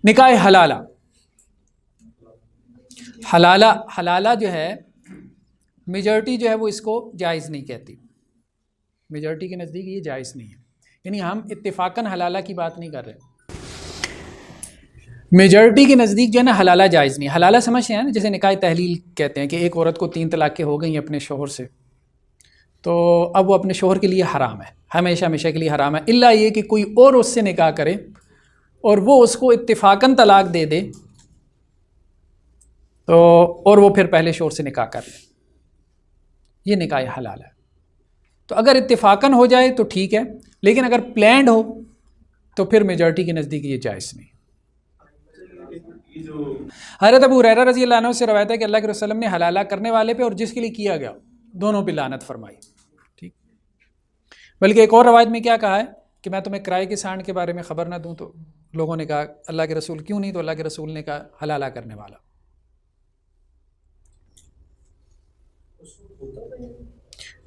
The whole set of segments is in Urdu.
نکاح حلالہ، حلالہ جو ہے میجورٹی جو ہے وہ اس کو جائز نہیں کہتی، میجورٹی کے نزدیک یہ جائز نہیں ہے، یعنی ہم اتفاقاً حلالہ کی بات نہیں کر رہے، میجورٹی کے نزدیک جو ہے نا حلالہ جائز نہیں۔ حلالہ سمجھتے ہیں نا، جیسے نکاح تحلیل کہتے ہیں کہ ایک عورت کو 3 طلاقیں ہو گئی ہیں اپنے شوہر سے، تو اب وہ اپنے شوہر کے لیے حرام ہے، ہمیشہ ہمیشہ کے لیے حرام ہے، الا یہ کہ کوئی اور اس سے نکاح کرے اور وہ اس کو اتفاقاً طلاق دے دے تو اور وہ پھر پہلے شوہر سے نکاح کر لے، یہ نکاح حلال ہے۔ تو اگر اتفاقاً ہو جائے تو ٹھیک ہے، لیکن اگر پلانڈ ہو تو پھر میجورٹی کے نزدیک یہ جائز نہیں۔ حضرت ابو ہریرہ رضی اللہ عنہ سے روایت ہے کہ اللہ کے رسول نے حلالہ کرنے والے پہ اور جس کے لیے کیا گیا دونوں پہ لعنت فرمائی، ٹھیک۔ بلکہ ایک اور روایت میں کیا کہا ہے کہ میں تمہیں کرائے کے سانڈ کے بارے میں خبر نہ دوں، تو لوگوں نے کہا اللہ کے رسول کیوں نہیں، تو اللہ کے رسول نے کہا حلالہ کرنے والا۔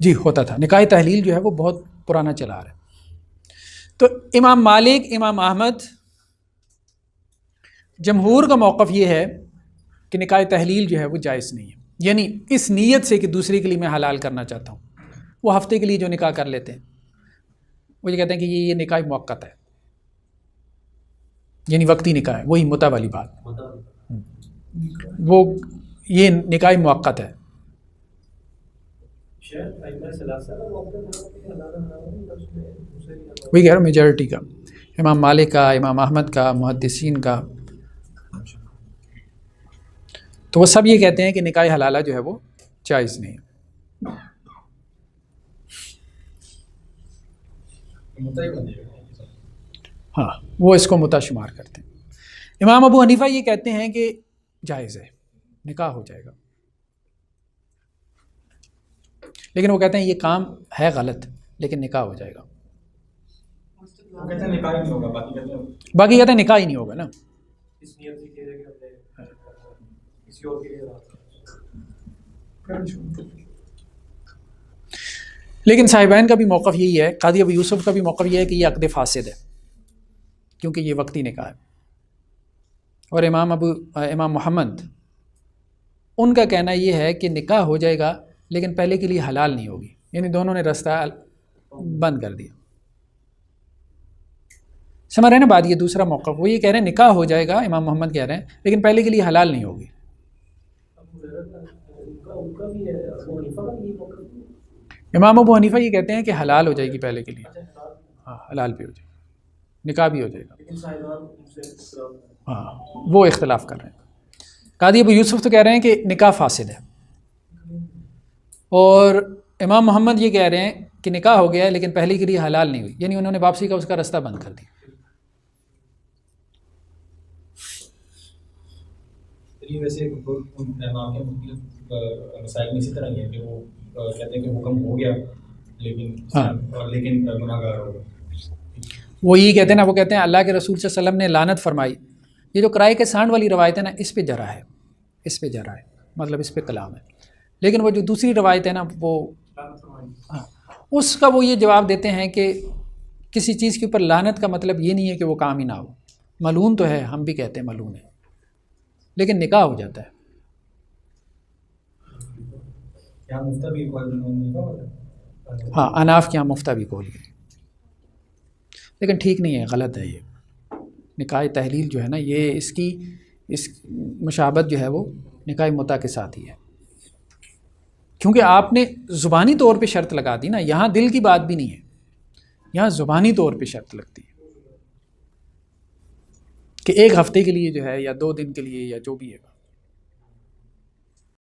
جی ہوتا تھا، نکاح تحلیل جو ہے وہ بہت پرانا چلا آ رہا ہے۔ تو امام مالک، امام احمد، جمہور کا موقف یہ ہے کہ نکاح تحلیل جو ہے وہ جائز نہیں ہے، یعنی اس نیت سے کہ دوسرے کے لیے میں حلال کرنا چاہتا ہوں۔ وہ ہفتے کے لیے جو نکاح کر لیتے ہیں وہ یہ کہتے ہیں کہ یہ نکاح موقت ہے، یعنی وقتی نکاح ہے، وہی متع والی بات، وہ یہ نکاح موقت ہے۔ وہی کہہ رہا ہوں میجورٹی کا، امام مالک کا، امام احمد کا، محدثین کا، تو وہ سب یہ کہتے ہیں کہ نکاح حلالہ جو ہے وہ جائز نہیں۔ ہاں وہ اس کو متع شمار کرتے ہیں۔ امام ابو حنیفہ یہ کہتے ہیں کہ جائز ہے، نکاح ہو جائے گا، لیکن وہ کہتے ہیں یہ کام ہے غلط لیکن نکاح ہو جائے گا۔ باقی کہتے ہیں نکاح ہی نہیں ہوگا نا۔ لیکن صاحبین کا بھی موقف یہی ہے، قاضی ابو یوسف کا بھی موقف یہ ہے کہ یہ عقد فاسد ہے کیونکہ یہ وقتی نکاح ہے، اور امام محمد ان کا کہنا یہ ہے کہ نکاح ہو جائے گا لیکن پہلے کے لیے حلال نہیں ہوگی، یعنی دونوں نے رستہ بند کر دیا۔ سمجھ رہے ہیں نا بات؟ یہ دوسرا موقف، وہ یہ کہہ رہے ہیں نکاح ہو جائے گا، امام محمد کہہ رہے ہیں، لیکن پہلے کے لیے حلال نہیں ہوگی۔ امام ابو حنیفہ یہ کہتے ہیں کہ حلال ہو جائے گی پہلے کے لیے، ہاں حلال بھی ہو جائے گی، نکاح بھی ہو جائے گا، ہاں وہ اختلاف کر رہے ہیں۔ قاضی ابو یوسف تو کہہ رہے ہیں کہ نکاح فاسد ہے، اور امام محمد یہ کہہ رہے ہیں کہ نکاح ہو گیا ہے لیکن پہلے کے لیے حلال نہیں ہوئی، یعنی انہوں نے واپسی کا اس کا رستہ بند کر دیا۔ ویسے امام کے مسائل میں اسی طرح یہ ہے کہ وہ کہتے ہیں کہ حکم ہو گیا لیکن گناہ گار ہوگا، وہ یہی کہتے ہیں نا، وہ کہتے ہیں اللہ کے رسول صلی اللہ علیہ وسلم نے لعنت فرمائی۔ یہ جو کرائے کے سانڈ والی روایت ہے نا، اس پہ جرا ہے، اس پہ جرا ہے، مطلب اس پہ کلام ہے، لیکن وہ جو دوسری روایت ہے نا وہ اس کا وہ یہ جواب دیتے ہیں کہ کسی چیز کے اوپر لعنت کا مطلب یہ نہیں ہے کہ وہ کام ہی نہ ہو، ملعون تو ہے، ہم بھی کہتے ہیں ملعون ہے، لیکن نکاح ہو جاتا ہے۔ ہاں اناف کے یہاں مفتہ بھی بول گئی، لیکن ٹھیک نہیں ہے، غلط ہے یہ۔ نکاح تحلیل جو ہے نا، یہ اس مشابہت جو ہے وہ نکاح متع کے ساتھ ہی ہے، کیونکہ آپ نے زبانی طور پہ شرط لگا دی نا، یہاں دل کی بات بھی نہیں ہے، یہاں زبانی طور پہ شرط لگتی ہے کہ 1 ہفتے کے لیے جو ہے یا 2 دن کے لیے یا جو بھی ہے۔